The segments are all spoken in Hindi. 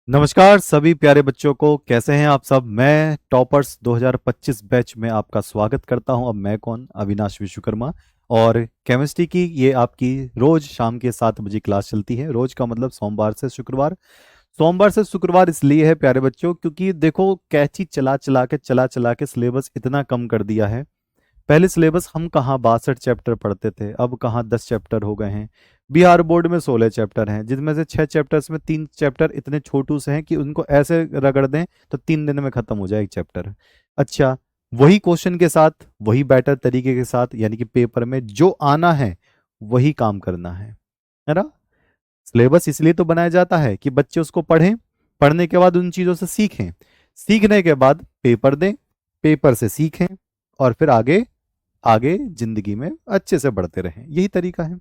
नमस्कार सभी प्यारे बच्चों को, कैसे हैं आप सब। मैं टॉपर्स 2025 बैच में आपका स्वागत करता हूं। अब मैं कौन, अविनाश विश्वकर्मा। और केमिस्ट्री की ये आपकी रोज शाम के 7 बजे क्लास चलती है। रोज का मतलब सोमवार से शुक्रवार। सोमवार से शुक्रवार इसलिए है प्यारे बच्चों क्योंकि देखो कैची चला चला के सिलेबस इतना कम कर दिया है। पहले सिलेबस हम कहाँ 62 चैप्टर पढ़ते थे, अब कहाँ 10 चैप्टर हो गए हैं। बिहार बोर्ड में 16 चैप्टर हैं, जिसमें से 6 चैप्टर्स में 3 चैप्टर इतने छोटू से हैं कि उनको ऐसे रगड़ दें तो 3 दिन में खत्म हो जाए एक चैप्टर। अच्छा, वही क्वेश्चन के साथ, वही बेटर तरीके के साथ, यानी कि पेपर में जो आना है वही काम करना है ना। सिलेबस इसलिए तो बनाया जाता है कि बच्चे उसको पढ़ें, पढ़ने के बाद उन चीजों से सीखें, सीखने के बाद पेपर दें, पेपर से सीखें, और फिर आगे आगे जिंदगी में अच्छे से बढ़ते रहें। यही तरीका है।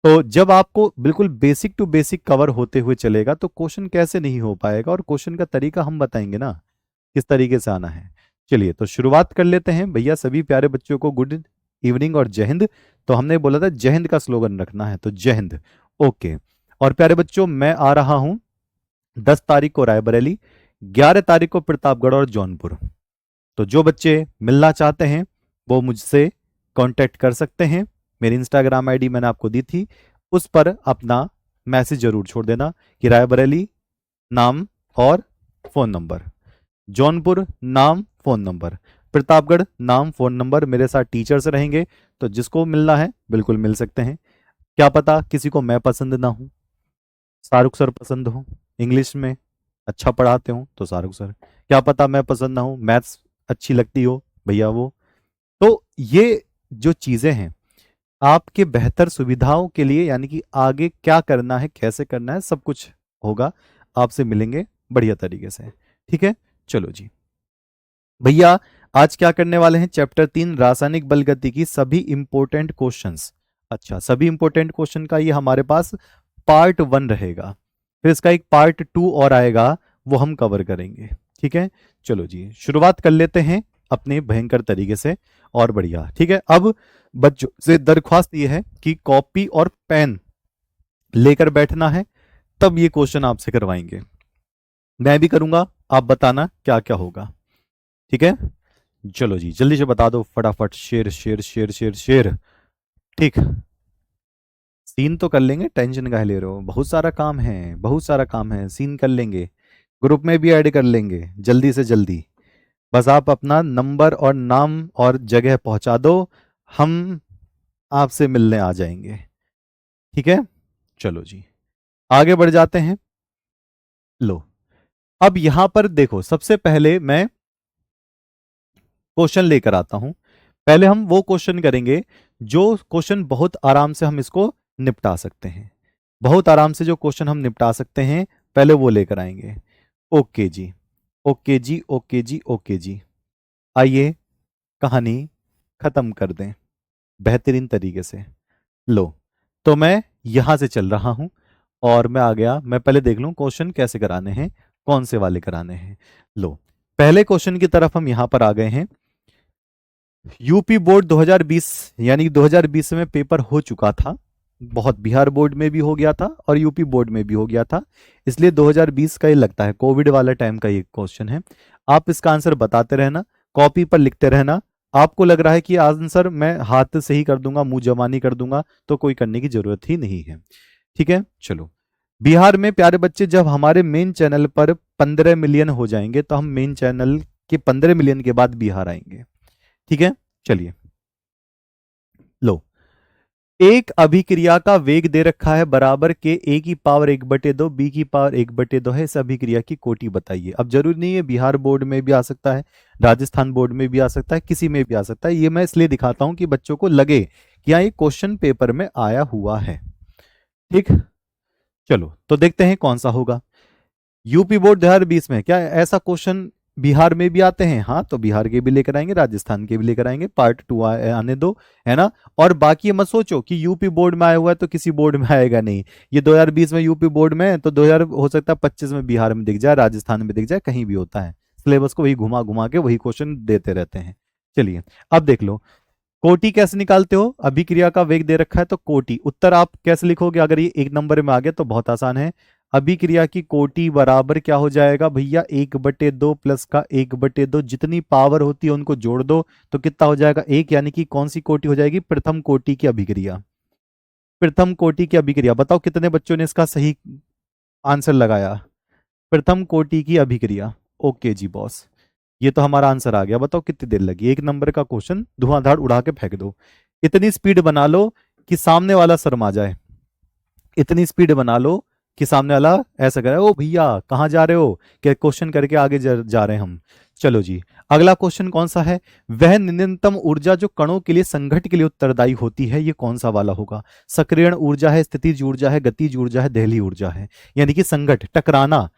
तो जब आपको बिल्कुल बेसिक टू बेसिक कवर होते हुए चलेगा तो क्वेश्चन कैसे नहीं हो पाएगा, और क्वेश्चन का तरीका हम बताएंगे ना किस तरीके से आना है। चलिए तो शुरुआत कर लेते हैं भैया। सभी प्यारे बच्चों को गुड इवनिंग और जय हिंद। तो हमने बोला था जय हिंद का स्लोगन रखना है, तो जय हिंद। ओके। और प्यारे बच्चों, मैं आ रहा हूं 10 तारीख को रायबरेली, 11 तारीख को प्रतापगढ़ और जौनपुर। तो जो बच्चे मिलना चाहते हैं वो मुझसे कांटेक्ट कर सकते हैं। मेरी इंस्टाग्राम आईडी मैंने आपको दी थी, उस पर अपना मैसेज जरूर छोड़ देना कि रायबरेली नाम और फोन नंबर, जौनपुर नाम फोन नंबर, प्रतापगढ़ नाम फोन नंबर। मेरे साथ टीचर्स रहेंगे, तो जिसको मिलना है बिल्कुल मिल सकते हैं। क्या पता किसी को मैं पसंद ना हूं, शाहरुख सर पसंद हो, इंग्लिश में अच्छा पढ़ाते हो तो शाहरुख सर। क्या पता मैं पसंद ना हूं, मैथ्स अच्छी लगती हो भैया वो। तो ये जो चीजें हैं आपके बेहतर सुविधाओं के लिए, यानी कि आगे क्या करना है, कैसे करना है, सब कुछ होगा। आपसे मिलेंगे बढ़िया तरीके से। ठीक है, चलो जी भैया। आज क्या करने वाले हैं, चैप्टर 3 रासायनिक बल गति की सभी इंपॉर्टेंट क्वेश्चंस। अच्छा, सभी इंपॉर्टेंट क्वेश्चन का ये हमारे पास पार्ट 1 रहेगा। फिर इसका एक पार्ट 2 और आएगा, वो हम कवर करेंगे। ठीक है, चलो जी शुरुआत कर लेते हैं अपने भयंकर तरीके से और बढ़िया। ठीक है, अब बच्चों से दरख्वास्त ये है कि कॉपी और पेन लेकर बैठना है, तब ये क्वेश्चन आपसे करवाएंगे। मैं भी करूंगा, आप बताना क्या क्या होगा। ठीक है, चलो जी जल्दी से बता दो फटाफट। शेर शेर शेर शेर शेर। ठीक, सीन तो कर लेंगे, टेंशन काहे ले रहे हो, बहुत सारा काम है, बहुत सारा काम है। सीन कर लेंगे, ग्रुप में भी ऐड कर लेंगे जल्दी से जल्दी। बस आप अपना नंबर और नाम और जगह पहुंचा दो, हम आपसे मिलने आ जाएंगे। ठीक है, चलो जी आगे बढ़ जाते हैं। लो, अब यहां पर देखो, सबसे पहले मैं क्वेश्चन लेकर आता हूं। पहले हम वो क्वेश्चन करेंगे जो क्वेश्चन बहुत आराम से हम इसको निपटा सकते हैं। बहुत आराम से जो क्वेश्चन हम निपटा सकते हैं पहले वो लेकर आएंगे। ओके जी, ओके जी, ओके जी, ओके जी। आइए कहानी खत्म कर दें बेहतरीन तरीके से। लो, तो मैं यहां से चल रहा हूं और मैं आ गया। मैं पहले देख लूं क्वेश्चन कैसे कराने हैं, कौन से वाले कराने हैं। लो, पहले क्वेश्चन की तरफ हम यहां पर आ गए हैं। यूपी बोर्ड 2020, यानी कि 2020 में पेपर हो चुका था। बहुत, बिहार बोर्ड में भी हो गया था और यूपी बोर्ड में भी हो गया था, इसलिए 2020 का ये लगता है कोविड वाला टाइम का ये क्वेश्चन है। आप इसका आंसर बताते रहना, कॉपी पर लिखते रहना। आपको लग रहा है कि आंसर मैं हाथ से ही कर दूंगा, मुंह जवानी कर दूंगा, तो कोई करने की जरूरत ही नहीं है। ठीक है, चलो। बिहार में प्यारे बच्चे जब हमारे मेन चैनल पर 15 मिलियन हो जाएंगे तो हम मेन चैनल के 15 मिलियन के बाद बिहार आएंगे। ठीक है, चलिए। लो, एक अभिक्रिया का वेग दे रखा है बराबर के A⁻1/2 B⁻1/2 है। इस अभिक्रिया की कोटि बताइए। अब जरूरी नहीं है, बिहार बोर्ड में भी आ सकता है, राजस्थान बोर्ड में भी आ सकता है, किसी में भी आ सकता है। ये मैं इसलिए दिखाता हूं कि बच्चों को लगे कि हाँ ये क्वेश्चन पेपर में आया हुआ है। ठीक, चलो तो देखते हैं कौन सा होगा। यूपी बोर्ड 2020 में क्या ऐसा क्वेश्चन बिहार में भी आते हैं? हाँ, तो बिहार के भी लेकर आएंगे, राजस्थान के भी लेकर आएंगे। पार्ट 2 आने दो, है ना। और बाकी ये मत सोचो कि यूपी बोर्ड में आया हुआ है तो किसी बोर्ड में आएगा नहीं। ये 2020 में यूपी बोर्ड में है तो 2000 हो सकता है 25 में बिहार में दिख जाए, राजस्थान में दिख जाए, कहीं भी होता है। सिलेबस को वही घुमा घुमा के वही क्वेश्चन देते रहते हैं। चलिए अब देख लो, कोटि कैसे निकालते हो। अभिक्रिया का वेग दे रखा है तो कोटि, उत्तर आप कैसे लिखोगे? अगर ये 1 नंबर में आ गया तो बहुत आसान है, अभिक्रिया की कोटि बराबर क्या हो जाएगा भैया, 1/2 प्लस का 1/2, जितनी पावर होती है उनको जोड़ दो तो कितना हो जाएगा, एक, यानी कि कौन सी कोटि हो जाएगी, प्रथम कोटि की अभिक्रिया। प्रथम कोटि की अभिक्रिया, बताओ कितने बच्चों ने इसका सही आंसर लगाया, प्रथम कोटि की अभिक्रिया। ओके जी बॉस, ये तो हमारा आंसर आ गया। बताओ कितनी देर लगी, एक नंबर का क्वेश्चन धुआंधार उड़ा के फेंक दो। इतनी स्पीड बना लो कि सामने वाला शर्मा जाए, इतनी स्पीड बना लो कि सामने वाला ऐसा करे, ओ भैया कहाँ जा रहे हो, क्या क्वेश्चन करके आगे जा रहे हैं हम। चलो जी, अगला क्वेश्चन कौन सा है, वह न्यूनतम ऊर्जा जो कणों के लिए संघट के लिए उत्तरदायी होती है, ये कौन सा वाला होगा। सक्रियण ऊर्जा है, स्थितिज ऊर्जा है, गतिज ऊर्जा है, दहली ऊर्जा है। यानी कि संघट, टकराना,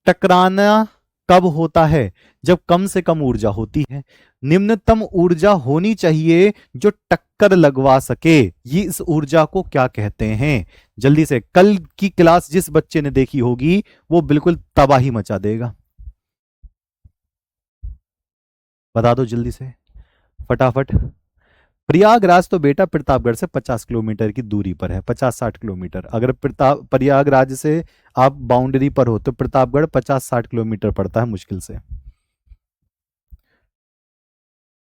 टकराना कब होता है, जब कम से कम ऊर्जा होती है। निम्नतम ऊर्जा होनी चाहिए जो टक्कर लगवा सके, ये इस ऊर्जा को क्या कहते हैं। जल्दी से, कल की क्लास जिस बच्चे ने देखी होगी वो बिल्कुल तबाही मचा देगा, बता दो जल्दी से फटाफट। प्रयागराज तो बेटा प्रतापगढ़ से 50 किलोमीटर की दूरी पर है, 50-60 किलोमीटर। अगर प्रयागराज से आप बाउंड्री पर हो तो प्रतापगढ़ 50-60 किलोमीटर पड़ता है मुश्किल से।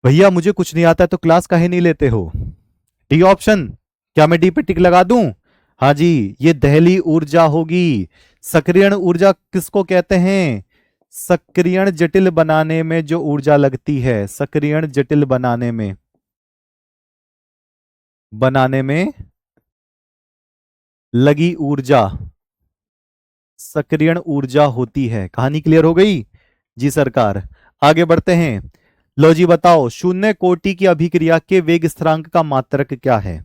भैया मुझे कुछ नहीं आता है तो क्लास काहे नहीं लेते हो। डी ऑप्शन, क्या मैं डी पे टिक लगा दूं। हाँ जी, ये दहली ऊर्जा होगी। सक्रियण ऊर्जा किसको कहते हैं, सक्रियण जटिल बनाने में जो ऊर्जा लगती है, सक्रियण जटिल बनाने में लगी ऊर्जा सक्रियण ऊर्जा होती है। कहानी क्लियर हो गई जी सरकार। आगे बढ़ते हैं, लो जी बताओ, शून्य कोटि की अभिक्रिया के वेग स्थिरांक का मात्रक क्या है।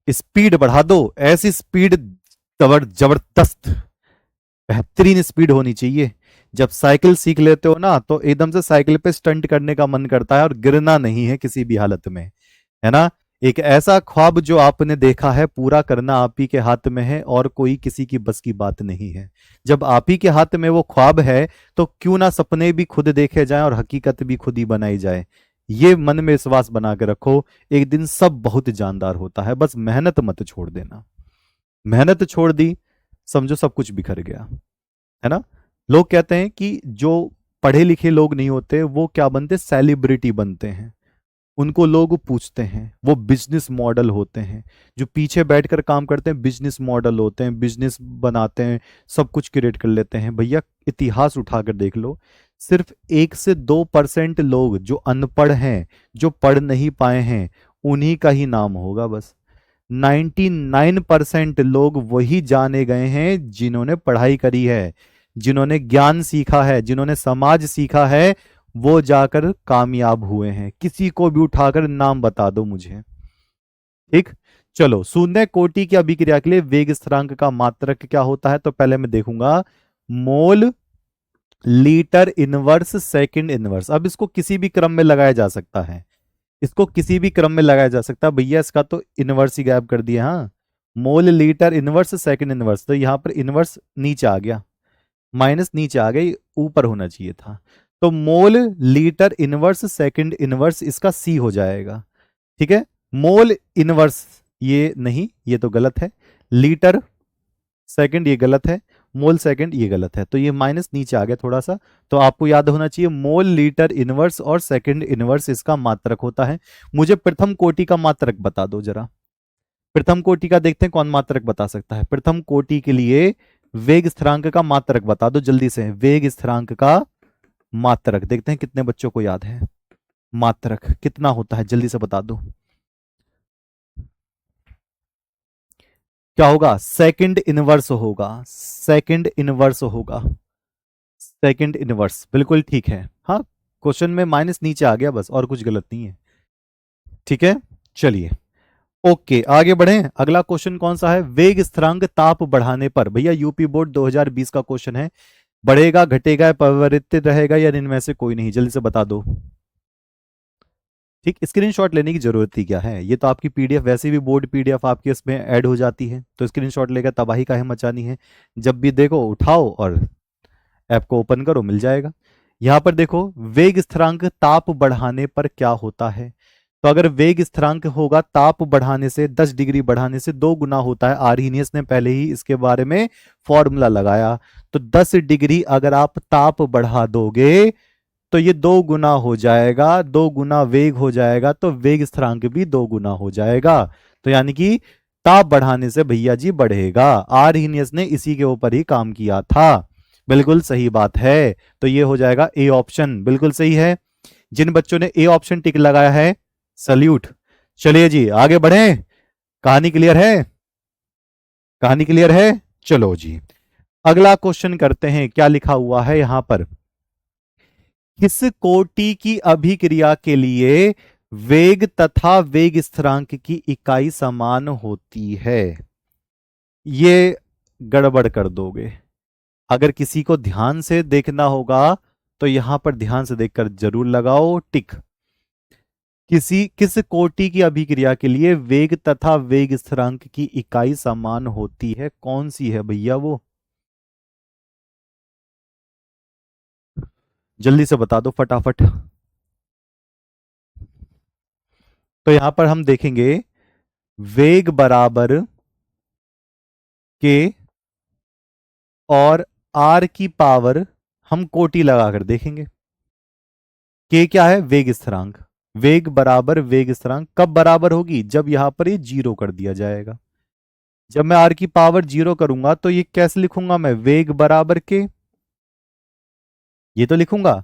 स्पीड बढ़ा दो, ऐसी स्पीड जबरदस्त बेहतरीन स्पीड होनी चाहिए। जब साइकिल सीख लेते हो ना तो एकदम से साइकिल पे स्टंट करने का मन करता है और गिरना नहीं है किसी भी हालत में, है ना। एक ऐसा ख्वाब जो आपने देखा है पूरा करना आप ही के हाथ में है और कोई किसी की बस की बात नहीं है। जब आप ही के हाथ में वो ख्वाब है तो क्यों ना सपने भी खुद देखे जाएं और हकीकत भी खुद ही बनाई जाए। ये मन में विश्वास बना के रखो, एक दिन सब बहुत जानदार होता है, बस मेहनत मत छोड़ देना। मेहनत छोड़ दी समझो सब कुछ बिखर गया, है ना। लोग कहते हैं कि जो पढ़े लिखे लोग नहीं होते वो क्या बनते, सेलिब्रिटी बनते हैं। उनको लोग पूछते हैं, वो बिजनेस मॉडल होते हैं। जो पीछे बैठकर काम करते हैं बिजनेस मॉडल होते हैं, बिजनेस बनाते हैं, सब कुछ क्रिएट कर लेते हैं। भैया इतिहास उठाकर देख लो, सिर्फ 1 से 2% लोग जो अनपढ़ हैं, जो पढ़ नहीं पाए हैं, उन्हीं का ही नाम होगा बस। 99% लोग वही जाने गए हैं जिन्होंने पढ़ाई करी है, जिन्होंने ज्ञान सीखा है, जिन्होंने समाज सीखा है, वो जाकर कामयाब हुए हैं। किसी को भी उठाकर नाम बता दो मुझे, ठीक। चलो, शून्य कोटि की अभिक्रिया के लिए वेग स्थिरांक का मात्रक क्या होता है, तो पहले मैं देखूंगा mole litre inverse second inverse. अब इसको किसी भी क्रम में लगाया जा सकता है, इसको किसी भी क्रम में लगाया जा सकता है। भैया इसका तो इनवर्स ही गायब कर दिया, हाँ। Mole litre inverse second inverse, तो यहां पर इनवर्स नीचे आ गया, माइनस नीचे आ गई, ऊपर होना चाहिए था। तो mole litre inverse second inverse इसका सी हो जाएगा, ठीक है। मोल इनवर्स ये नहीं, ये तो गलत है। लीटर सेकंड ये गलत है, मोल सेकंड ये गलत है, तो ये माइनस नीचे आ गया थोड़ा सा। तो आपको याद होना चाहिए मोल लीटर इनवर्स और सेकंड इनवर्स इसका मात्रक होता है। मुझे प्रथम कोटि का मात्रक बता दो जरा, प्रथम कोटि का देखते हैं कौन मात्रक बता सकता है। प्रथम कोटि के लिए वेग स्थिरांक का मात्रक बता दो जल्दी से, वेग स्थिरांक का मात्रक देखते हैं कितने बच्चों को याद है। मात्रक कितना होता है जल्दी से बता दो, क्या होगा, सेकंड इनवर्स होगा, सेकंड इनवर्स होगा, सेकंड इनवर्स बिल्कुल ठीक है। हाँ, क्वेश्चन में माइनस नीचे आ गया बस, और कुछ गलत नहीं है, ठीक है। चलिए ओके आगे बढ़ें। अगला क्वेश्चन कौन सा है, वेग स्थिरांक ताप बढ़ाने पर। भैया यूपी बोर्ड 2020 का क्वेश्चन है, बढ़ेगा घटेगा परिवर्तित रहेगा या इनमें से कोई नहीं, जल्दी से बता दो। ठीक, स्क्रीनशॉट लेने की जरूरत ही क्या है, ये तो आपकी पीडीएफ वैसे भी बोर्ड पीडीएफ आपके इसमें ऐड हो जाती है, तो स्क्रीनशॉट लेकर तबाही काहे मचानी है। जब भी देखो उठाओ और ऐप को ओपन करो, मिल जाएगा। यहां पर देखो वेग स्थिरांक ताप बढ़ाने पर क्या होता है, तो अगर वेग स्थिरांक होगा ताप बढ़ाने से 10 डिग्री बढ़ाने से 2 गुना होता है। आर्हीनियस ने पहले ही इसके बारे में फॉर्मूला लगाया। तो 10 डिग्री अगर आप ताप बढ़ा दोगे तो ये 2 गुना हो जाएगा, 2 गुना वेग हो जाएगा, तो वेग स्थिरांक भी 2 गुना हो जाएगा। तो यानी कि ताप बढ़ाने से भैया जी बढ़ेगा। आर्हीनियस ने इसी के ऊपर ही काम किया था। बिल्कुल सही बात है। तो ये हो जाएगा ए ऑप्शन, बिल्कुल सही है। जिन बच्चों ने ए ऑप्शन टिक लगाया है सल्यूट। चलिए जी आगे बढ़े। कहानी क्लियर है? कहानी क्लियर है? चलो जी अगला क्वेश्चन करते हैं। क्या लिखा हुआ है यहां पर? किस कोटि की अभिक्रिया के लिए वेग तथा वेग स्थिरांक की इकाई समान होती है? ये गड़बड़ कर दोगे। अगर किसी को ध्यान से देखना होगा तो यहां पर ध्यान से देखकर जरूर लगाओ टिक। किस कोटि की अभिक्रिया के लिए वेग तथा वेग स्थिरांक की इकाई समान होती है? कौन सी है भैया वो? जल्दी से बता दो फटाफट। तो यहां पर हम देखेंगे वेग बराबर के और आर की पावर, हम कोटि लगाकर देखेंगे। के क्या है? वेग स्थिरांक। वेग बराबर वेग स्थिरांक कब बराबर होगी? जब यहां पर ये जीरो कर दिया जाएगा। जब मैं आर की पावर जीरो करूंगा तो ये कैसे लिखूंगा मैं? वेग बराबर के, ये तो लिखूंगा।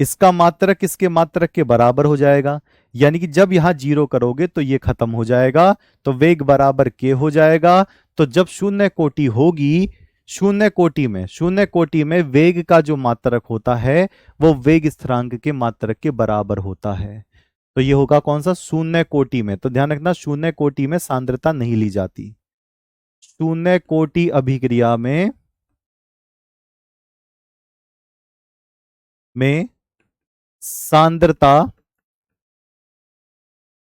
इसका मात्रक इसके मात्रक के बराबर हो जाएगा। यानी कि जब यहां जीरो करोगे तो ये खत्म हो जाएगा, तो वेग बराबर के हो जाएगा। तो जब शून्य कोटि होगी, शून्य कोटि में वेग का जो मात्रक होता है वो वेग स्थिरांक के मात्रक के बराबर होता है। तो ये होगा कौन सा? शून्य कोटि में। तो ध्यान रखना शून्य कोटि में सांद्रता नहीं ली जाती। शून्य कोटि अभिक्रिया में सांद्रता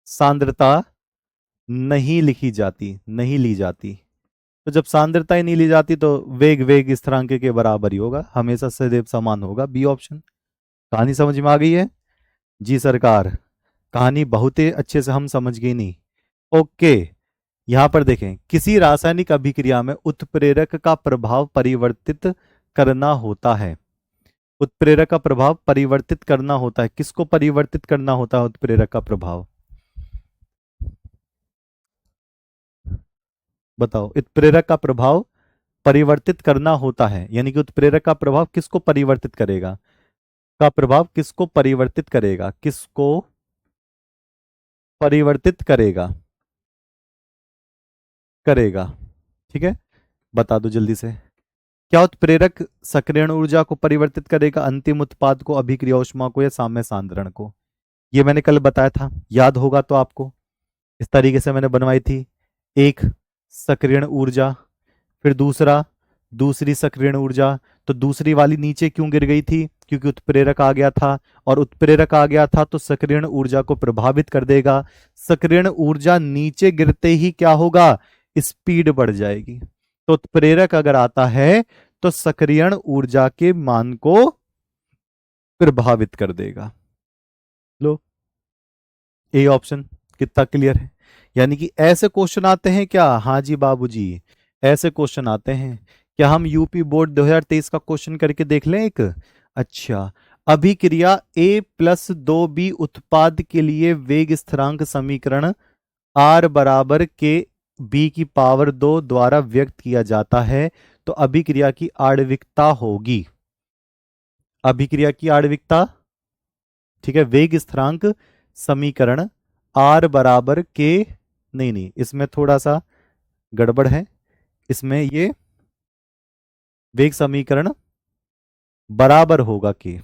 सांद्रता नहीं लिखी जाती, नहीं ली जाती। तो जब सांद्रता ही नहीं ली जाती तो वेग वेग स्थिरांक के बराबर ही होगा, हमेशा सदैव समान होगा। B option. कहानी समझ में आ गई है? जी सरकार, कहानी बहुत ही अच्छे से हम समझ गई नहीं। ओके, यहां पर देखें किसी रासायनिक अभिक्रिया में उत्प्रेरक का प्रभाव परिवर्तित करना होता है। उत्प्रेरक का प्रभाव परिवर्तित करना होता है। किसको परिवर्तित करना होता है उत्प्रेरक का प्रभाव? बताओ। उत्प्रेरक का प्रभाव परिवर्तित करना होता है, यानी कि उत्प्रेरक का प्रभाव किसको परिवर्तित करेगा? का प्रभाव किसको परिवर्तित करेगा? किसको परिवर्तित करेगा? ठीक है, बता दो जल्दी से। क्या उत्प्रेरक सक्रियण ऊर्जा को परिवर्तित करेगा, अंतिम उत्पाद को, अभिक्रिया ऊष्मा को, या साम्य सांद्रण को? ये मैंने कल बताया था, याद होगा तो आपको। इस तरीके से मैंने बनवाई थी। एक सक्रियण ऊर्जा, फिर दूसरी सक्रियण ऊर्जा। तो दूसरी वाली नीचे क्यों गिर गई थी? क्योंकि उत्प्रेरक आ गया था, और उत्प्रेरक आ गया था तो सक्रियण ऊर्जा को प्रभावित कर देगा। सक्रियण ऊर्जा नीचे गिरते ही क्या होगा? स्पीड बढ़ जाएगी। तो उत्प्रेरक अगर आता है तो सक्रियण ऊर्जा के मान को प्रभावित कर देगा। लो, ए ऑप्शन कितना क्लियर है? यानी कि ऐसे क्वेश्चन आते हैं क्या? हाँ जी बाबूजी, ऐसे क्वेश्चन आते हैं। क्या हम यूपी बोर्ड 2023 का क्वेश्चन करके देख लें एक? अच्छा, अभिक्रिया A प्लस 2B उत्पाद के लिए वेग स्थिरांक समीकरण R बराबर के B की पावर 2 द्वारा व्यक्त किया जाता है। तो अभिक्रिया की आणविकता होगी, अभिक्रिया की आणविकता, ठीक है, वेग स्थिरांक समीकरण R बराबर के, नहीं नहीं इसमें थोड़ा सा गड़बड़ है। इसमें ये वेग समीकरण बराबर होगा के।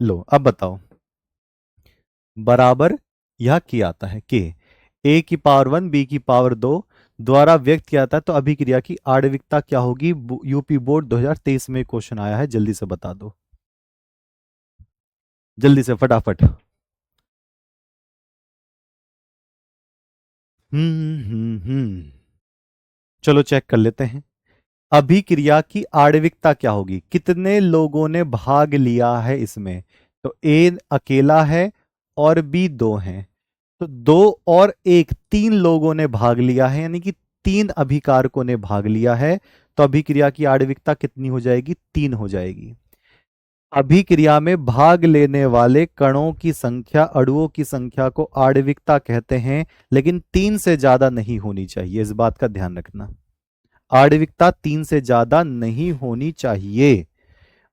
लो अब बताओ, बराबर यह क्या आता है? के ए की पावर 1 बी की पावर 2 द्वारा व्यक्त किया जाता है। तो अभिक्रिया की आणविकता क्या होगी? यूपी बोर्ड 2023 में क्वेश्चन आया है, जल्दी से बता दो, जल्दी से फटाफट। चलो चेक कर लेते हैं। अभिक्रिया की आणविकता क्या होगी? कितने लोगों ने भाग लिया है इसमें? तो ए अकेला है और बी दो हैं। तो दो और एक, तीन लोगों ने भाग लिया है, यानी कि तीन अभिकारकों ने भाग लिया है। तो अभिक्रिया की आणविकता कितनी हो जाएगी? 3 हो जाएगी। अभिक्रिया में भाग लेने वाले कणों की संख्या, अणुओं की संख्या को आणविकता कहते हैं, लेकिन 3 से ज्यादा नहीं होनी चाहिए, इस बात का ध्यान रखना। आणविकता 3 से ज्यादा नहीं होनी चाहिए।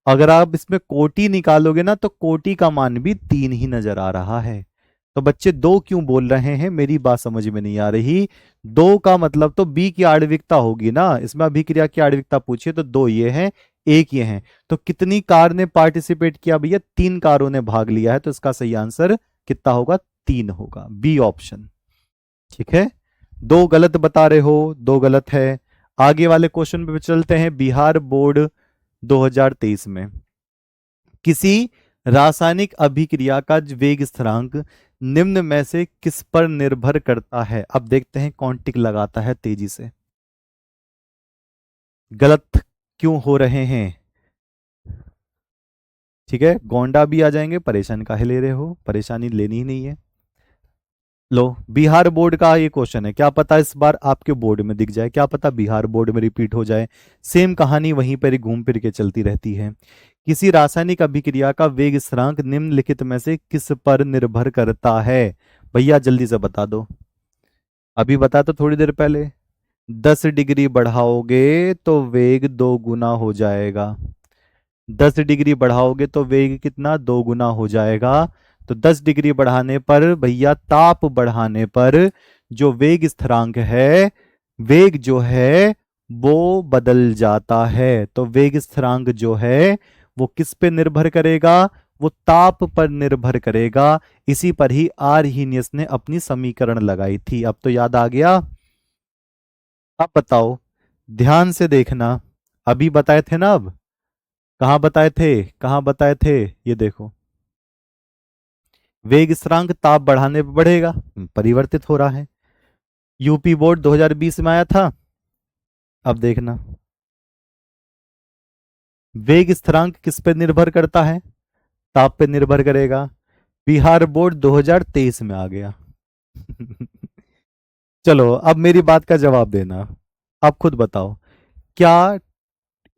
अगर आप इसमें कोटि निकालोगे ना, तो कोटि का मान भी 3 ही नजर आ रहा है। तो बच्चे दो क्यों बोल रहे हैं, मेरी बात समझ में नहीं आ रही। दो का मतलब तो बी की आणविकता होगी ना, इसमें अभिक्रिया की आणविकता पूछिए तो दो ये हैं, एक ये हैं। तो कितनी कार ने पार्टिसिपेट किया भैया? 3 कारों ने भाग लिया है, तो इसका सही आंसर कितना होगा? 3 होगा, बी ऑप्शन। ठीक है, दो गलत बता रहे हो, दो गलत है। आगे वाले क्वेश्चन पे चलते हैं। बिहार बोर्ड 2023 में किसी रासायनिक अभिक्रिया का वेग स्थिरांक निम्न में से किस पर निर्भर करता है? अब देखते हैं कौन टिक लगाता है तेजी से। गलत क्यों हो रहे हैं? ठीक है, गोंडा भी आ जाएंगे, परेशान काहे ले रहे हो, परेशानी लेनी ही नहीं है। लो, बिहार बोर्ड का ये क्वेश्चन है, क्या पता इस बार आपके बोर्ड में दिख जाए, क्या पता बिहार बोर्ड में रिपीट हो जाए। सेम कहानी वहीं पर ही घूम फिर के चलती रहती है। किसी रासायनिक अभिक्रिया का वेग स्थिरांक निम्नलिखित में से किस पर निर्भर करता है? भैया जल्दी से बता दो, अभी बता तो थोड़ी देर पहले। 10 डिग्री बढ़ाओगे तो वेग 2 गुना हो जाएगा। 10 डिग्री बढ़ाओगे तो वेग कितना? 2 गुना हो जाएगा। तो 10 डिग्री बढ़ाने पर भैया, ताप बढ़ाने पर जो वेग स्थिरांक है, वेग जो है वो बदल जाता है। तो वेग स्थिरांक जो है वो किस पे निर्भर करेगा? वो ताप पर निर्भर करेगा। इसी पर ही आर्हीनियस ने अपनी समीकरण लगाई थी। अब तो याद आ गया। अब बताओ, ध्यान से देखना, अभी बताए थे ना, अब कहां बताए थे, कहां बताए थे? ये देखो, वेग स्थिरांक ताप बढ़ाने पर बढ़ेगा, परिवर्तित हो रहा है। यूपी बोर्ड 2020 में आया था। अब देखना, वेग स्थिरांक किस पे निर्भर करता है? ताप पे निर्भर करेगा। बिहार बोर्ड 2023 में आ गया। चलो, अब मेरी बात का जवाब देना। आप खुद बताओ, क्या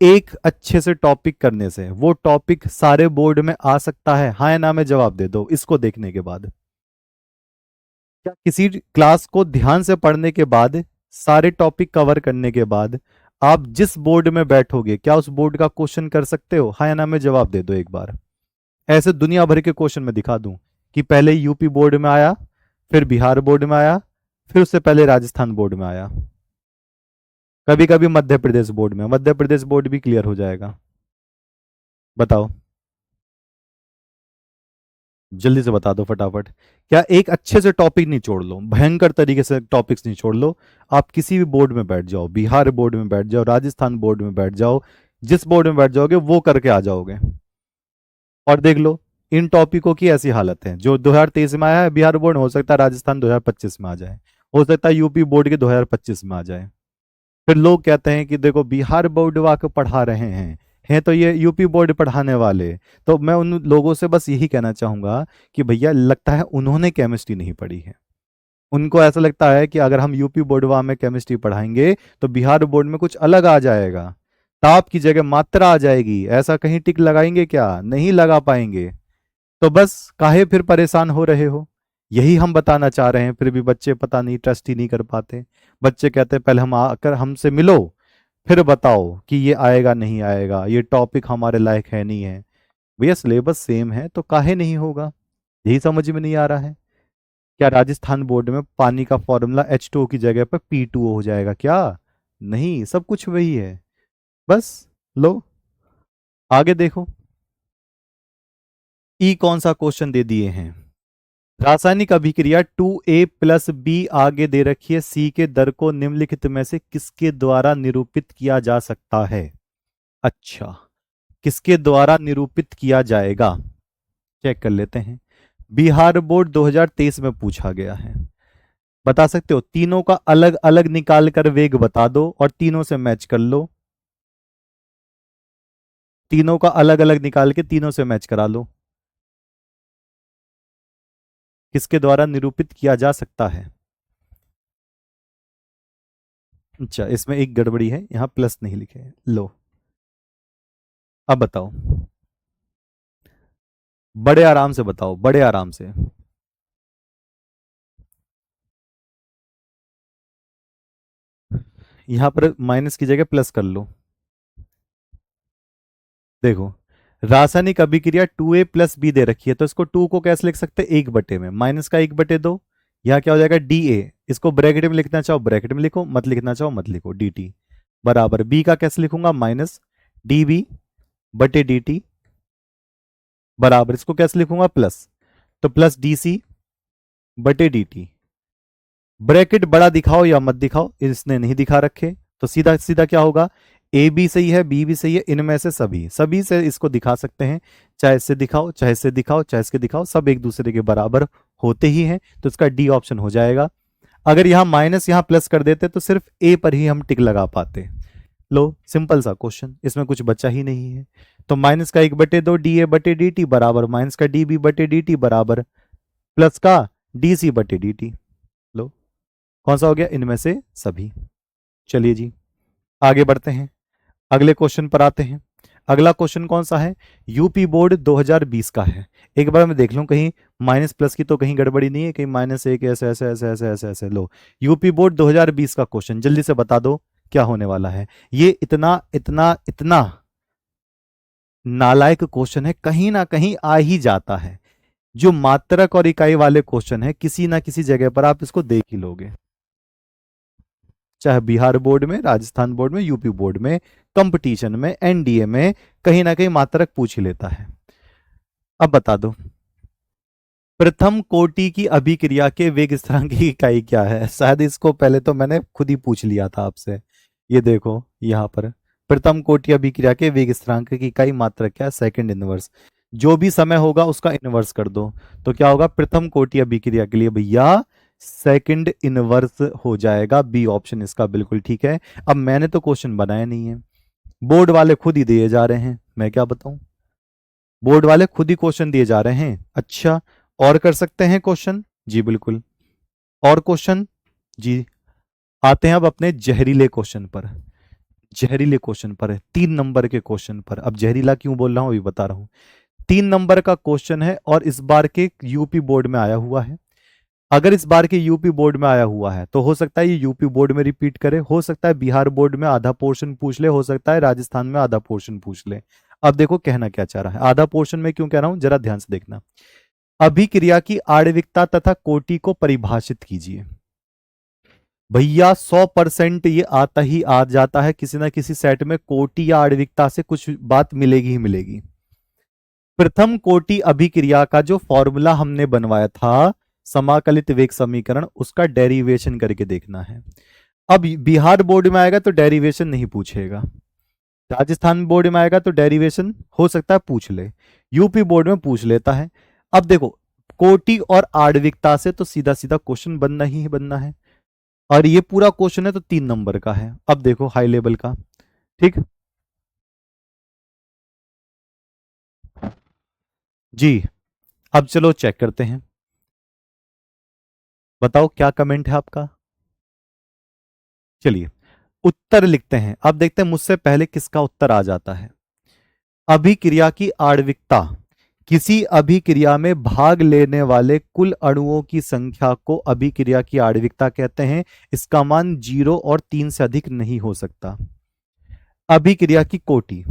एक अच्छे से टॉपिक करने से वो टॉपिक सारे बोर्ड में आ सकता है? हाँ या ना में जवाब दे दो इसको देखने के बाद। क्या किसी क्लास को ध्यान से पढ़ने के बाद, सारे टॉपिक कवर करने के बाद, आप जिस बोर्ड में बैठोगे, क्या उस बोर्ड का क्वेश्चन कर सकते हो? हाँ या ना में जवाब दे दो एक बार। ऐसे दुनिया भर के क्वेश्चन में दिखा दूं कि पहले यूपी बोर्ड में आया, फिर बिहार बोर्ड में आया, फिर उससे पहले राजस्थान बोर्ड में आया, कभी कभी मध्य प्रदेश बोर्ड में। मध्य प्रदेश बोर्ड भी क्लियर हो जाएगा। बताओ, जल्दी से बता दो फटाफट। क्या एक अच्छे से टॉपिक नहीं छोड़ लो, भयंकर तरीके से टॉपिक्स नहीं छोड़ लो, आप किसी भी बोर्ड में बैठ जाओ, बिहार बोर्ड में बैठ जाओ, राजस्थान बोर्ड में बैठ जाओ, जिस बोर्ड में बैठ जाओगे वो करके आ जाओगे। और देख लो, इन टॉपिकों की ऐसी हालत है, जो 2023 में आया है बिहार बोर्ड, हो सकता है राजस्थान 2025 में आ जाए, हो सकता है यूपी बोर्ड के 2025 में आ जाए। फिर लोग कहते हैं कि देखो बिहार बोर्ड वाके पढ़ा रहे हैं तो ये यूपी बोर्ड पढ़ाने वाले। तो मैं उन लोगों से बस यही कहना चाहूंगा कि भैया, लगता है उन्होंने केमिस्ट्री नहीं पढ़ी है। उनको ऐसा लगता है कि अगर हम यूपी बोर्ड में केमिस्ट्री पढ़ाएंगे तो बिहार बोर्ड में कुछ अलग आ जाएगा, ताप की जगह मात्रा आ जाएगी। ऐसा कहीं टिक लगाएंगे क्या? नहीं लगा पाएंगे। तो बस काहे फिर परेशान हो रहे हो? यही हम बताना चाह रहे हैं, फिर भी बच्चे पता नहीं ट्रस्ट ही नहीं कर पाते। बच्चे कहते हैं पहले हम आकर हमसे मिलो, फिर बताओ कि ये आएगा नहीं आएगा, ये टॉपिक हमारे लायक है नहीं है। भैया सिलेबस सेम है तो काहे नहीं होगा? यही समझ में नहीं आ रहा है। क्या राजस्थान बोर्ड में पानी का फॉर्मूला H2O की जगह पर P2O हो जाएगा क्या? नहीं, सब कुछ वही है। बस लो, आगे देखो। ई कौन सा क्वेश्चन दे दिए हैं? रासायनिक अभिक्रिया 2A+B आगे दे रखी है, C के दर को निम्नलिखित में से किसके द्वारा निरूपित किया जा सकता है? अच्छा, किसके द्वारा निरूपित किया जाएगा, चेक कर लेते हैं। बिहार बोर्ड 2023 में पूछा गया है, बता सकते हो? तीनों का अलग अलग निकाल कर वेग बता दो और तीनों से मैच कर लो। तीनों का अलग अलग निकाल के तीनों से मैच करा लो। किसके द्वारा निरूपित किया जा सकता है? अच्छा, इसमें एक गड़बड़ी है, यहाँ प्लस नहीं लिखे हैं। लो, अब बताओ, बड़े आराम से बताओ, बड़े आराम से। यहां पर माइनस की जगह प्लस कर लो। देखो, रासायनिक अभिक्रिया 2A+B दे रखी है, तो इसको 2 को कैसे लिख सकते हैं? 1/2 में, माइनस का 1/2, यहाँ क्या हो जाएगा? DA। इसको ब्रैकेट में लिखना चाहो ब्रैकेट में लिखो, मत लिखना चाहो मत लिखो। DT बराबर B का कैसे लिखूंगा? माइनस DB/DT बराबर, इसको कैसे लिखूंगा? प्लस, तो प्लस DC/DT। ब्रैकेट बड़ा दिखाओ या मत दिखाओ, इसने नहीं दिखा रखे, तो सीधा सीधा क्या होगा? ए भी सही है, बी भी सही है, इनमें से सभी सभी से इसको दिखा सकते हैं। चाहे इससे दिखाओ, चाहे इससे दिखाओ, चाहे इसके दिखाओ, सब एक दूसरे के बराबर होते ही हैं, तो इसका डी ऑप्शन हो जाएगा। अगर यहाँ माइनस यहाँ प्लस कर देते तो सिर्फ ए पर ही हम टिक लगा पाते। लो, सिंपल सा क्वेश्चन, इसमें कुछ बचा ही नहीं है। तो माइनस का 1/2 DA/DT बराबर माइनस का DB/DT बराबर प्लस का DC/DT। लो, कौन सा हो गया? इनमें से सभी। चलिए जी, आगे बढ़ते हैं, अगले क्वेश्चन पर आते हैं। अगला क्वेश्चन कौन सा है? यूपी बोर्ड 2020 का है। एक बार मैं देख लूं कहीं माइनस प्लस की तो कहीं गड़बड़ी नहीं है, कहीं -1 ऐसे ऐसे ऐसे ऐसे ऐसे ऐसे। लो, यूपी बोर्ड 2020 का क्वेश्चन, जल्दी से बता दो क्या होने वाला है। ये इतना इतना इतना नालायक क्वेश्चन है, कहीं ना कहीं आ ही जाता है। जो मात्रक और इकाई वाले क्वेश्चन है, किसी ना किसी जगह पर आप इसको देख ही लोगे, चाहे बिहार बोर्ड में, राजस्थान बोर्ड में, यूपी बोर्ड में, कंपटीशन में, एनडीए में, कहीं ना कहीं मात्रक पूछ ही लेता है। अब बता दो, प्रथम कोटि की अभिक्रिया के वेग स्थिरांक की इकाई क्या है? शायद इसको पहले तो मैंने खुद ही पूछ लिया था आपसे। ये देखो यहां पर, प्रथम कोटि अभिक्रिया के वेग स्थिरांक की इकाई मात्रक क्या है? Second inverse. जो भी समय होगा उसका इनवर्स कर दो, तो क्या होगा? प्रथम कोटि अभिक्रिया के लिए भैया सेकंड इनवर्स हो जाएगा। बी ऑप्शन इसका बिल्कुल ठीक है। अब मैंने तो क्वेश्चन बनाया नहीं है, बोर्ड वाले खुद ही दिए जा रहे हैं, मैं क्या बताऊं, बोर्ड वाले खुद ही क्वेश्चन दिए जा रहे हैं। अच्छा, और कर सकते हैं क्वेश्चन? जी बिल्कुल, और क्वेश्चन जी। आते हैं अब अपने जहरीले क्वेश्चन पर। जहरीले क्वेश्चन पर है, 3 नंबर के क्वेश्चन पर। अब जहरीला क्यों बोल रहा हूं अभी बता रहा हूं। 3 नंबर का क्वेश्चन है और इस बार के यूपी बोर्ड में आया हुआ है। अगर इस बार के यूपी बोर्ड में आया हुआ है तो हो सकता है ये यूपी बोर्ड में रिपीट करे, हो सकता है बिहार बोर्ड में आधा पोर्शन पूछ ले, हो सकता है राजस्थान में आधा पोर्शन पूछ ले। अब देखो कहना क्या चाह रहा है, आधा पोर्शन में क्यों कह रहा हूं, जरा ध्यान से देखना। अभिक्रिया की आणविकता तथा कोटि को परिभाषित कीजिए। भैया 100% ये आता ही आ जाता है, किसी ना किसी सेट में कोटि या आणविकता से कुछ बात मिलेगी ही मिलेगी। प्रथम कोटि अभिक्रिया का जो फॉर्मूला हमने बनवाया था, समाकलित वेग समीकरण, उसका डेरिवेशन करके देखना है। अब बिहार बोर्ड में आएगा तो डेरिवेशन नहीं पूछेगा, राजस्थान बोर्ड में आएगा तो डेरिवेशन हो सकता है पूछ ले, यूपी बोर्ड में पूछ लेता है। अब देखो, कोटि और आणविकता से तो सीधा सीधा क्वेश्चन बनना ही बनना है, और ये पूरा क्वेश्चन है तो 3 नंबर का है। अब देखो हाई लेवल का, ठीक जी। अब चलो चेक करते हैं, बताओ क्या कमेंट है आपका। चलिए उत्तर लिखते हैं, अब देखते हैं मुझसे पहले किसका उत्तर आ जाता है। अभिक्रिया की आणविकता, किसी अभिक्रिया में भाग लेने वाले कुल अणुओं की संख्या को अभिक्रिया की आणविकता कहते हैं। इसका मान 0 और 3 से अधिक नहीं हो सकता। अभिक्रिया की कोटि,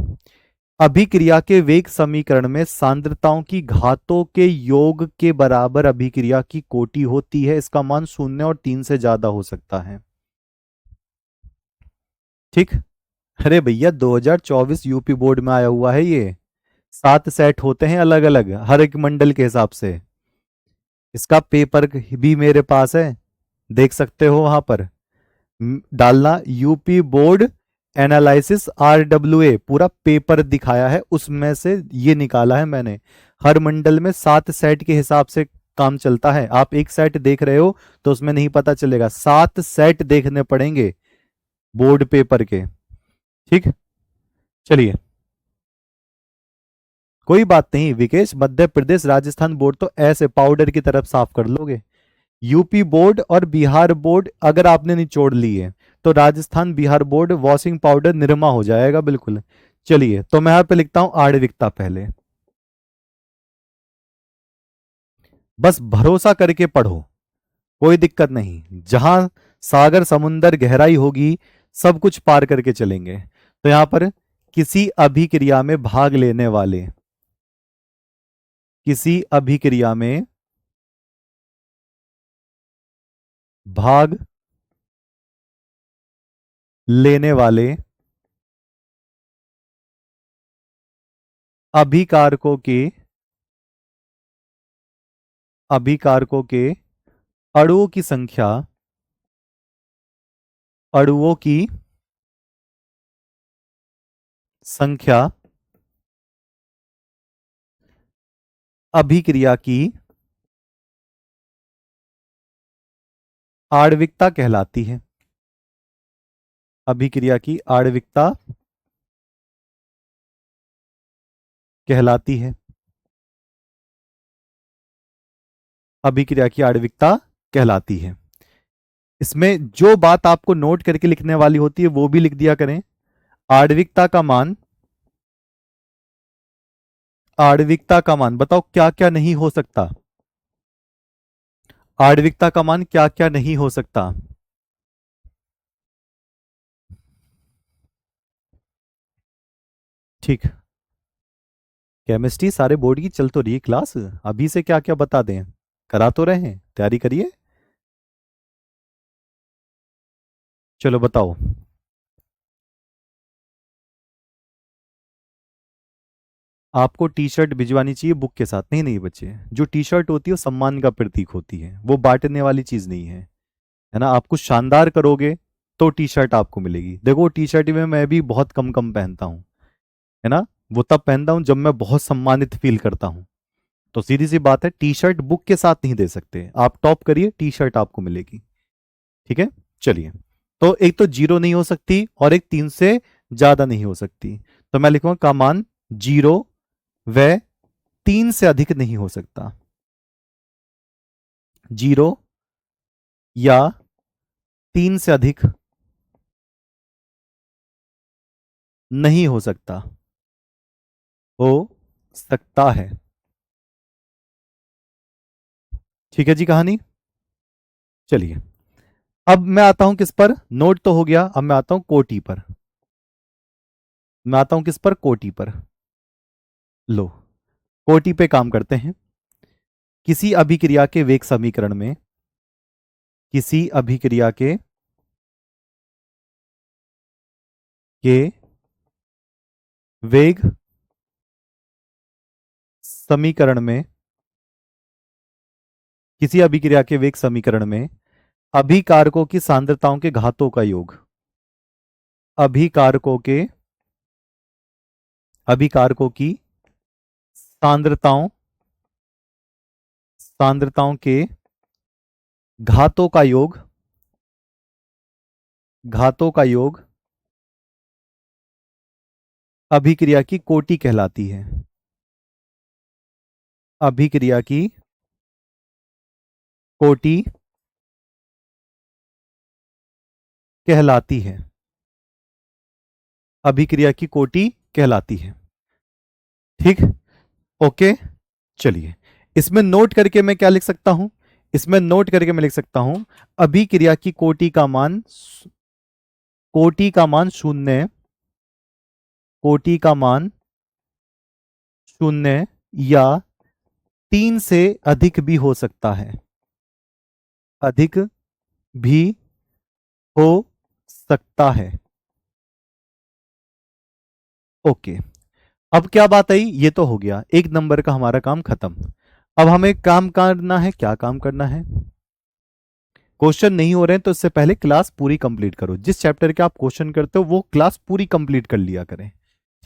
अभिक्रिया के वेग समीकरण में सांद्रताओं की घातों के योग के बराबर अभिक्रिया की कोटि होती है। इसका मान 0 और 3 से ज्यादा हो सकता है, ठीक। अरे भैया 2024 यूपी बोर्ड में आया हुआ है ये, 7 सेट होते हैं अलग अलग हर एक मंडल के हिसाब से। इसका पेपर भी मेरे पास है, देख सकते हो वहां पर। डालना यूपी बोर्ड एनालिसिस RWA, पूरा पेपर दिखाया है, उसमें से ये निकाला है मैंने। हर मंडल में 7 सेट के हिसाब से काम चलता है। आप एक सेट देख रहे हो तो उसमें नहीं पता चलेगा, 7 सेट देखने पड़ेंगे बोर्ड पेपर के, ठीक। चलिए कोई बात नहीं विकेश, मध्य प्रदेश राजस्थान बोर्ड तो ऐसे पाउडर की तरफ साफ कर लोगे। यूपी बोर्ड और बिहार बोर्ड अगर आपने निचोड़ लिए तो Rajasthan Bihar board washing powder Nirma हो जाएगा बिल्कुल। चलिए तो मैं यहाँ पे लिखता हूं आणविकता पहले। बस भरोसा करके पढ़ो, कोई दिक्कत नहीं, जहां सागर समुंदर गहराई होगी सब कुछ पार करके चलेंगे। तो यहां पर किसी अभिक्रिया में भाग लेने वाले, किसी अभिक्रिया में भाग लेने वाले अभिकारकों के, अभिकारकों के अणुओं की संख्या, अणुओं की संख्या अभिक्रिया की आणविकता कहलाती है। अभिक्रिया की आणविकता कहलाती है। अभिक्रिया की आणविकता कहलाती है। इसमें जो बात आपको नोट करके लिखने वाली होती है वो भी लिख दिया करें। आणविकता का मान, आणविकता का मान बताओ क्या क्या नहीं हो सकता। आणविकता का मान क्या क्या नहीं हो सकता। ठीक, केमिस्ट्री सारे बोर्ड की चल तो रही है क्लास, अभी से क्या क्या बता दें, करा तो रहे हैं, तैयारी करिए। चलो बताओ। आपको टी शर्ट भिजवानी चाहिए बुक के साथ। नहीं नहीं बच्चे, जो टी शर्ट होती है वो सम्मान का प्रतीक होती है, वो बांटने वाली चीज नहीं है ना। आप कुछ शानदार करोगे तो टी शर्ट आपको मिलेगी। देखो टी शर्ट में मैं भी बहुत कम कम पहनता हूँ, है ना। वो तब पहनता हूँ जब मैं बहुत सम्मानित फील करता हूँ। तो सीधी सी बात है, टी शर्ट बुक के साथ नहीं दे सकते, आप टॉप करिए टी शर्ट आपको मिलेगी। ठीक है, चलिए। तो एक तो जीरो नहीं हो सकती और एक तीन से ज्यादा नहीं हो सकती, तो मैं लिखूंगा का मान जीरो व तीन से अधिक नहीं हो सकता। जीरो या तीन से अधिक नहीं हो सकता, हो सकता है। ठीक है जी कहानी। चलिए अब मैं आता हूं किस पर, नोट तो हो गया, अब मैं आता हूं कोटि पर। मैं आता हूं किस पर, कोटि पर। लो, कोटि पे काम करते हैं। किसी अभिक्रिया के वेग समीकरण में, किसी अभिक्रिया के वेग समीकरण में, किसी अभिक्रिया के वेग समीकरण में अभिकारकों की सांद्रताओं के घातों का योग, अभिकारकों के, अभिकारकों की सांद्रताओं, सांद्रताओं के घातों का योग, घातों का योग अभिक्रिया की कोटि कहलाती है। अभिक्रिया की कोटि कहलाती है। अभिक्रिया की कोटि कहलाती है। ठीक, ओके। चलिए इसमें नोट करके मैं क्या लिख सकता हूं, इसमें नोट करके मैं लिख सकता हूं अभिक्रिया की कोटि का मान, कोटि का मान शून्य, कोटि का मान शून्य या तीन से अधिक भी हो सकता है, अधिक भी हो सकता है। ओके, अब क्या बात आई, ये तो हो गया, एक नंबर का हमारा काम खत्म। अब हमें काम करना है, क्या काम करना है, क्वेश्चन नहीं हो रहे हैं तो इससे पहले क्लास पूरी कंप्लीट करो। जिस चैप्टर के आप क्वेश्चन करते हो वो क्लास पूरी कंप्लीट कर लिया करें।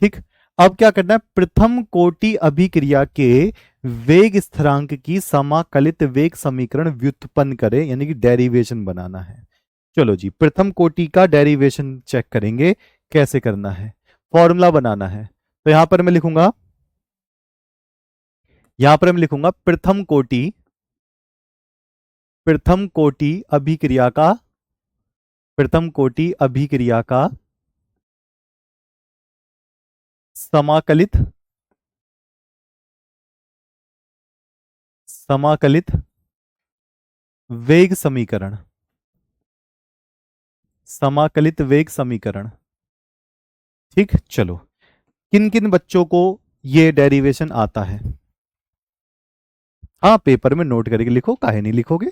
ठीक, अब क्या करना है, प्रथम कोटि अभिक्रिया के वेग स्थिरांक की समाकलित वेग समीकरण व्युत्पन्न करें, यानी कि डेरिवेशन बनाना है। चलो जी, प्रथम कोटि का डेरिवेशन चेक करेंगे कैसे करना है, फॉर्मूला बनाना है। तो यहां पर मैं लिखूंगा यहां पर मैं लिखूंगा प्रथम कोटि अभिक्रिया का, प्रथम कोटि अभिक्रिया का समाकलित, समाकलित वेग समीकरण, समाकलित वेग समीकरण। ठीक, चलो, किन किन बच्चों को ये डेरिवेशन आता है? हाँ, पेपर में नोट करके लिखो, काहे नहीं लिखोगे,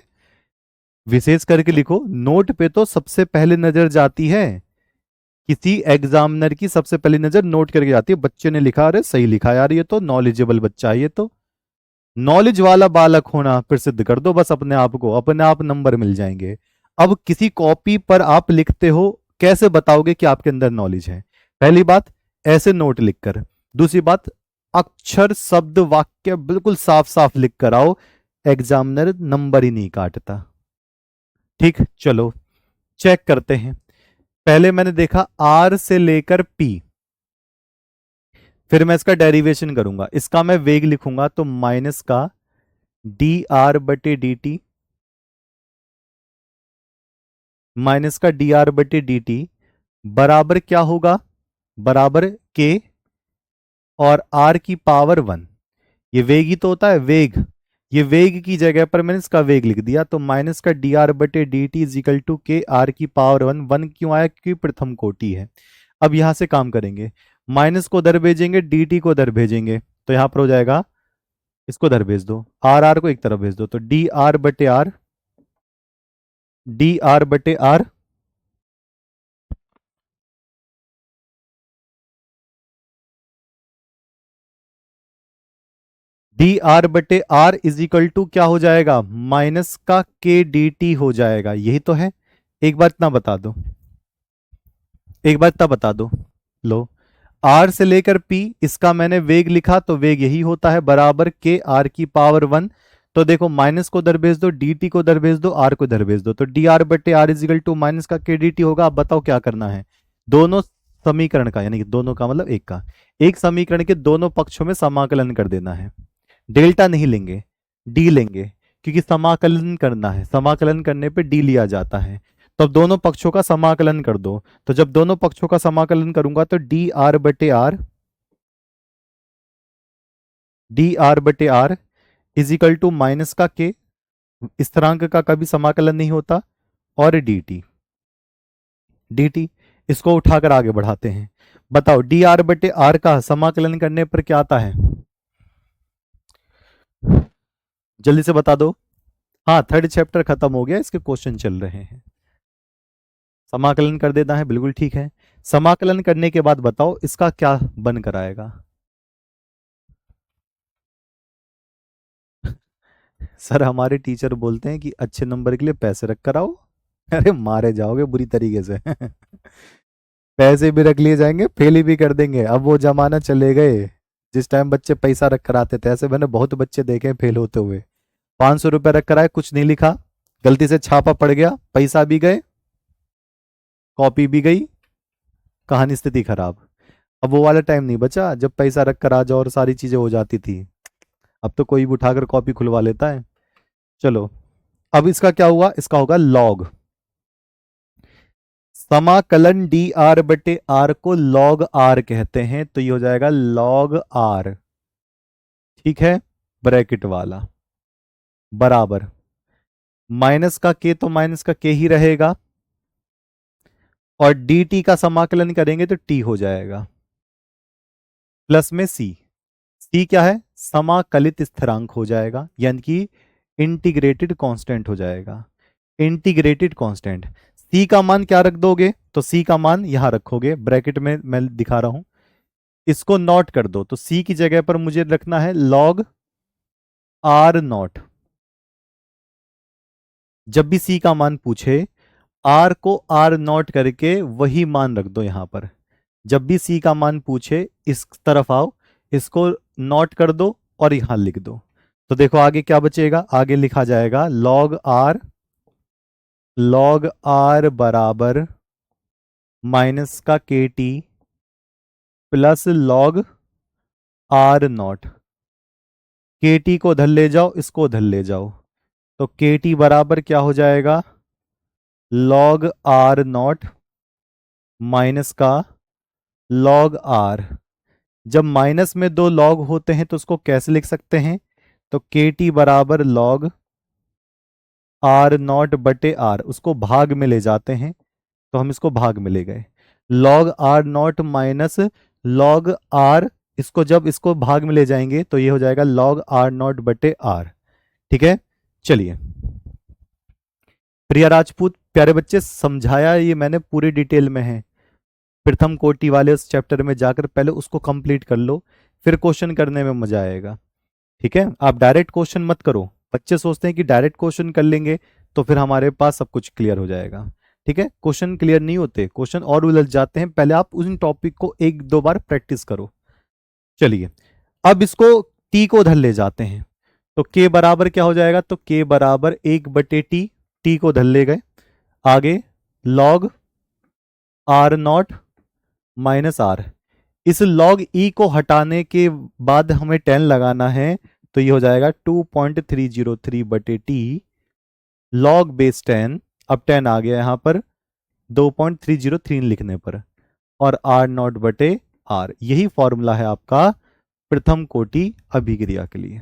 विशेष करके लिखो। नोट पे तो सबसे पहले नजर जाती है, किसी एग्जामिनर की सबसे पहली नजर नोट करके जाती है। बच्चे ने लिखा, अरे सही लिखा यार, ये तो नॉलेजेबल बच्चा है, ये तो नॉलेज वाला बालक होना प्रसिद्ध कर दो बस अपने आप को, अपने आप नंबर मिल जाएंगे। अब किसी कॉपी पर आप लिखते हो, कैसे बताओगे कि आपके अंदर नॉलेज है? पहली बात, ऐसे नोट लिखकर। दूसरी बात, अक्षर शब्द वाक्य बिल्कुल साफ साफ लिख कर आओ, एग्जामिनर नंबर ही नहीं काटता। ठीक, चलो चेक करते हैं। पहले मैंने देखा आर से लेकर पी, फिर मैं इसका डेरिवेशन करूंगा। इसका मैं वेग लिखूंगा तो माइनस का डी आर बटे डी टी, माइनस का डी आर बटे डी टी बराबर क्या होगा? बराबर के और आर की पावर 1। ये वेग ही तो होता है, वेग। ये वेग की जगह पर मैंने इसका वेग लिख दिया, तो माइनस का डी आर बटे D T is equal to K R की पावर 1। 1 क्यों आया? क्योंकि प्रथम कोटि है। अब यहां से काम करेंगे, माइनस को उधर भेजेंगे, डी टी को उधर भेजेंगे, तो यहां पर हो जाएगा, इसको उधर भेज दो, आर आर को एक तरफ भेज दो, तो डी आर बटे आर, डी आर बटे आर डी आर बटे आर इज इक्वल टू क्या हो जाएगा? माइनस का के डी टी हो जाएगा। यही तो है। एक बात ना बता दो, एक बात इतना बता दो, लो, आर से लेकर पी, इसका मैंने वेग लिखा तो वेग यही होता है, बराबर के आर की पावर 1। तो देखो, माइनस को उधर भेज दो, डी टी को उधर भेज दो, आर को इधर भेज दो, तो डी आर बटे आर इजिकल टू माइनस का के डी टी होगा। अब बताओ क्या करना है? दोनों समीकरण का, यानी कि दोनों का मतलब एक का, एक समीकरण के दोनों पक्षों में समाकलन कर देना है। डेल्टा नहीं लेंगे, डी लेंगे, क्योंकि समाकलन करना है, समाकलन करने पे डी लिया जाता है। तो अब दोनों पक्षों का समाकलन कर दो, तो जब दोनों पक्षों का समाकलन करूंगा तो डी आर बटे आर, डी आर बटे आर इजिकल टू माइनस का के, स्थिरांक का कभी समाकलन नहीं होता, और डी टी, डी टी, इसको उठाकर आगे बढ़ाते हैं। बताओ डी आर बटे आर का समाकलन करने पर क्या आता है? जल्दी से बता दो। हाँ, थर्ड चैप्टर खत्म हो गया, इसके क्वेश्चन चल रहे हैं। समाकलन कर देना है, बिल्कुल ठीक है। समाकलन करने के बाद बताओ इसका क्या बन कर आएगा? सर हमारे टीचर बोलते हैं कि अच्छे नंबर के लिए पैसे रख कर आओ। अरे मारे जाओगे बुरी तरीके से। पैसे भी रख लिए जाएंगे, फेल भी कर देंगे। अब वो जमाना चले गए जिस टाइम बच्चे पैसा रख कर आते थे। ऐसे मैंने बहुत बच्चे देखे हैं फेल होते हुए। 500 रुपये रख कर आए, कुछ नहीं लिखा, गलती से छापा पड़ गया, पैसा भी गए, कॉपी भी गई, कहानी स्थिति खराब। अब वो वाला टाइम नहीं बचा जब पैसा रख कर आ जाओ और सारी चीजें हो जाती थी। अब तो कोई भी उठाकर कॉपी खुलवा लेता है। चलो, अब इसका क्या हुआ? इसका होगा लॉग, समाकलन डी आर बटे आर को लॉग आर कहते हैं, तो ये हो जाएगा लॉग आर। ठीक है, ब्रैकेट वाला, बराबर माइनस का के, तो माइनस का के ही रहेगा, और डी टी का समाकलन करेंगे तो टी हो जाएगा, प्लस में सी। सी क्या है? समाकलित स्थिरांक हो जाएगा, यानी कि इंटीग्रेटेड कांस्टेंट हो जाएगा, इंटीग्रेटेड कांस्टेंट। सी का मान क्या रख दोगे? तो सी का मान यहां रखोगे, ब्रैकेट में मैं दिखा रहा हूं, इसको नोट कर दो। तो सी की जगह पर मुझे रखना है लॉग आर नॉट। जब भी सी का मान पूछे, आर को आर नॉट करके वही मान रख दो यहां पर। जब भी सी का मान पूछे, इस तरफ आओ, इसको नोट कर दो और यहां लिख दो। तो देखो आगे क्या बचेगा, आगे लिखा जाएगा लॉग आर, लॉग आर बराबर माइनस का के T plus log R not. के टी को उधर ले जाओ, इसको उधर ले जाओ, तो के टी बराबर क्या हो जाएगा, लॉग आर नॉट माइनस का लॉग आर। जब माइनस में दो लॉग होते हैं तो उसको कैसे लिख सकते हैं, तो के टी बराबर लॉग आर नॉट बटे आर, उसको भाग में ले जाते हैं तो हम इसको भाग में ले गए, log R not minus log are, इसको जब इसको भाग में ले जाएंगे तो ये हो जाएगा लॉग आर नॉट बटे आर। ठीक है, चलिए प्रिया राजपूत, प्यारे बच्चे समझाया ये मैंने पूरी डिटेल में है, प्रथम कोटि वाले उस चैप्टर में जाकर पहले उसको कंप्लीट कर लो, फिर क्वेश्चन करने में मजा आएगा। ठीक है, आप डायरेक्ट क्वेश्चन मत करो, बच्चे सोचते हैं कि डायरेक्ट क्वेश्चन कर लेंगे तो फिर हमारे पास सब कुछ क्लियर हो जाएगा। ठीक है, क्वेश्चन क्लियर नहीं होते, क्वेश्चन और उलझ जाते हैं, पहले आप उन टॉपिक को एक दो बार प्रैक्टिस करो। चलिए अब इसको टी को उधर ले जाते हैं, तो के बराबर क्या हो जाएगा, तो के बराबर 1/t, टी को उधर ले गए, आगे log R not minus R, इस लॉग ई को हटाने के बाद हमें 10 लगाना है, तो ये हो जाएगा 2.303/t लॉग बेस 10, अब 10 आ गया यहां पर 2.303 लिखने पर, और आर नॉट बटे आर, यही फॉर्मूला है आपका प्रथम कोटि अभिक्रिया के लिए,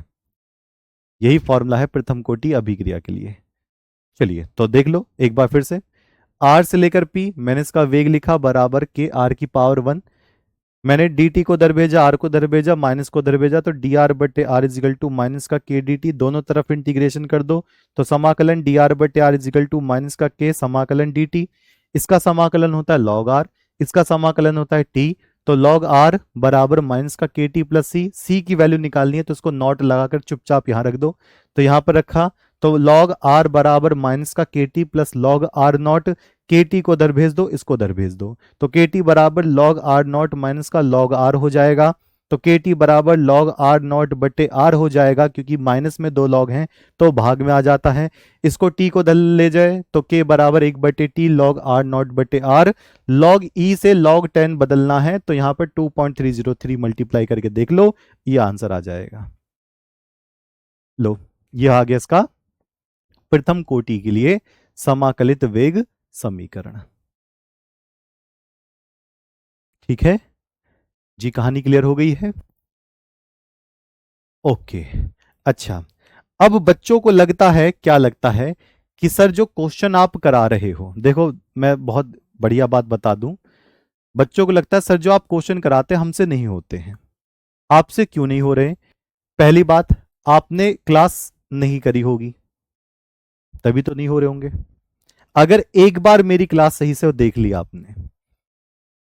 यही फॉर्मूला है प्रथम कोटि अभिक्रिया के लिए। चलिए तो देख लो एक बार फिर से, आर से लेकर पी, मैंने इसका वेग लिखा बराबर के आर की पावर 1, मैंने डी टी को दर भेजा, आर को दर भेजा, माइनस को दर भेजा, तो डी आर बटे आर इजिकल टू माइनस का के डी टी, दोनों तरफ इंटीग्रेशन कर दो, तो समाकलन डी आर बटे आर इजिकल टू माइनस का के समाकलन डी टी, इसका समाकलन होता है लॉग आर, इसका समाकलन होता है टी, तो लॉग आर बराबर माइनस का के टी प्लस सी, सी की वैल्यू निकालनी है तो इसको नॉट लगाकर चुपचाप यहां रख दो, तो यहां पर रखा, तो लॉग आर बराबर माइनस का के T plus log R not, के टी को उधर भेज दो, इसको उधर भेज दो, तो के टी बराबर लॉग आर नॉट माइनस का लॉग आर हो जाएगा, तो के टी बराबर लॉग आर नॉट बटे आर हो जाएगा, क्योंकि माइनस में दो लॉग हैं तो भाग में आ जाता है, इसको टी को दल ले जाए तो के बराबर 1/t लॉग आर नॉट बटे आर, लॉग ई से लॉग 10 बदलना है तो यहां पर 2.303 मल्टीप्लाई करके देख लो, ये आंसर आ जाएगा। लो ये आ गया इसका प्रथम कोटि के लिए समाकलित वेग समीकरण। ठीक है जी, कहानी क्लियर हो गई है। ओके, अच्छा अब बच्चों को लगता है, क्या लगता है कि सर जो क्वेश्चन आप करा रहे हो, देखो मैं बहुत बढ़िया बात बता दूं, बच्चों को लगता है सर जो आप क्वेश्चन कराते हैं हमसे नहीं होते हैं। आपसे क्यों नहीं हो रहे, पहली बात आपने क्लास नहीं करी होगी तभी तो नहीं हो रहे होंगे, अगर एक बार मेरी क्लास सही से देख ली आपने,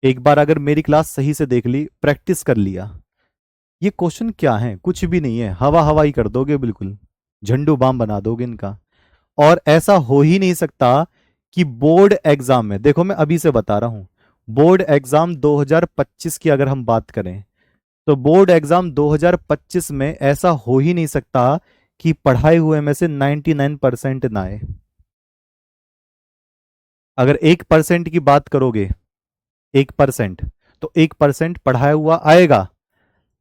एक बार अगर मेरी क्लास सही से देख ली, प्रैक्टिस कर लिया, ये क्वेश्चन क्या है, कुछ भी नहीं है, हवा हवाई कर दोगे, बिल्कुल झंडू बाम बना दोगे इनका, और ऐसा हो ही नहीं सकता कि बोर्ड एग्जाम में, देखो मैं अभी से बता रहा हूं, बोर्ड एग्जाम 2025 की अगर हम बात करें तो बोर्ड एग्जाम 2025 में ऐसा हो ही नहीं सकता कि पढ़ाए हुए में से 99% ना आए। अगर 1% की बात करोगे, 1%, तो 1% पढ़ाया हुआ आएगा,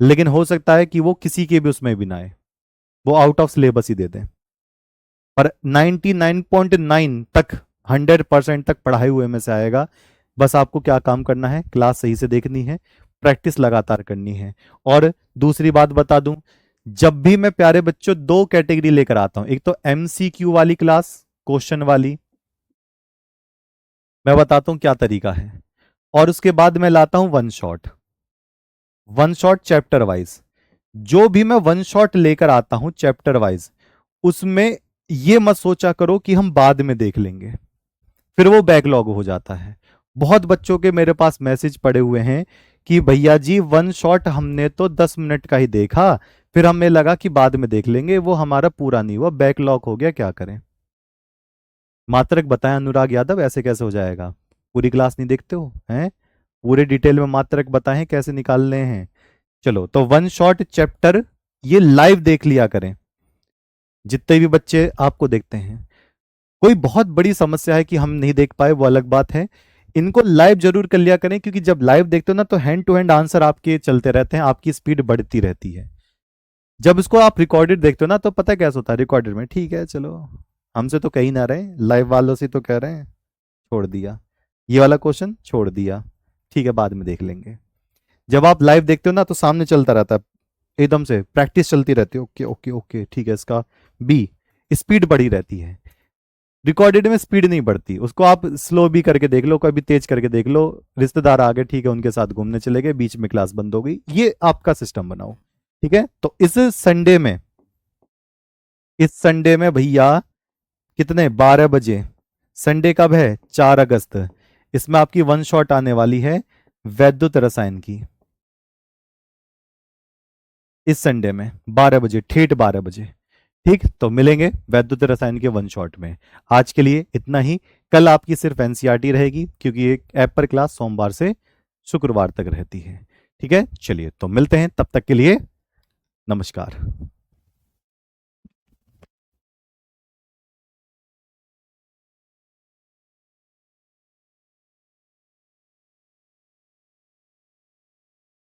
लेकिन हो सकता है कि वो किसी के भी उसमें भी ना आए, वो आउट ऑफ सिलेबस ही दे दें, पर 99.9 तक 100% तक पढ़ाए हुए में से आएगा। बस आपको क्या काम करना है, क्लास सही से देखनी है, प्रैक्टिस लगातार करनी है। और दूसरी बात बता दूं, जब भी मैं प्यारे बच्चों दो कैटेगरी लेकर आता हूं, एक तो एमसीक्यू वाली क्लास, क्वेश्चन वाली, मैं बताता हूं क्या तरीका है, और उसके बाद मैं लाता हूं one shot, one shot chapter wise. जो भी मैं वन शॉट लेकर आता हूं चैप्टर वाइज, उसमें ये मत सोचा करो कि हम बाद में देख लेंगे, फिर वो बैकलॉग हो जाता है। बहुत बच्चों के मेरे पास मैसेज पड़े हुए हैं कि भैया जी वन शॉट हमने तो 10 मिनट का ही देखा, फिर हमें लगा कि बाद में देख लेंगे, वो हमारा पूरा नहीं हुआ, बैकलॉग हो गया, क्या करें। मात्रक बताएं अनुराग यादव, ऐसे कैसे हो जाएगा, पूरी क्लास नहीं देखते हो हैं, पूरे डिटेल में मात्रक बताएं कैसे निकालने हैं। चलो तो वन शॉट चैप्टर ये लाइव देख लिया करें, जितने भी बच्चे आपको देखते हैं। कोई बहुत बड़ी समस्या है कि हम नहीं देख पाए, वो अलग बात है, इनको लाइव जरूर कर लिया करें, क्योंकि जब लाइव देखते हो ना तो हैंड टू हैंड आंसर आपके चलते रहते हैं, आपकी स्पीड बढ़ती रहती है। जब इसको आप रिकॉर्डेड देखते हो ना तो पता कैसा होता है रिकॉर्डेड में, ठीक है चलो हमसे तो कहीं ना रहे, लाइव वालों से तो कह रहे हैं, छोड़ दिया, ये वाला क्वेश्चन छोड़ दिया, ठीक है बाद में देख लेंगे। जब आप लाइव देखते हो ना तो सामने चलता रहता है, एकदम से प्रैक्टिस चलती रहती है, ओके ओके ओके ठीक है, इसका बी, स्पीड बढ़ी रहती है। रिकॉर्डेड में स्पीड नहीं बढ़ती, उसको आप स्लो भी करके देख लो, कभी तेज करके देख लो, रिश्तेदार आ गए ठीक है उनके साथ घूमने चले गए, बीच में क्लास बंद हो गई, ये आपका सिस्टम बनाओ। ठीक है, तो इस संडे में भैया कितने 12 बजे, संडे कब है 4 अगस्त, इसमें आपकी वन शॉट आने वाली है वैद्युत रसायन की, इस संडे में 12 बजे, ठेठ 12 बजे। ठीक, तो मिलेंगे वैद्युत रसायन के वन शॉट में। आज के लिए इतना ही, कल आपकी सिर्फ एनसीईआरटी रहेगी क्योंकि एक ऐप पर क्लास सोमवार से शुक्रवार तक रहती है। ठीक है, चलिए तो मिलते हैं, तब तक के लिए नमस्कार।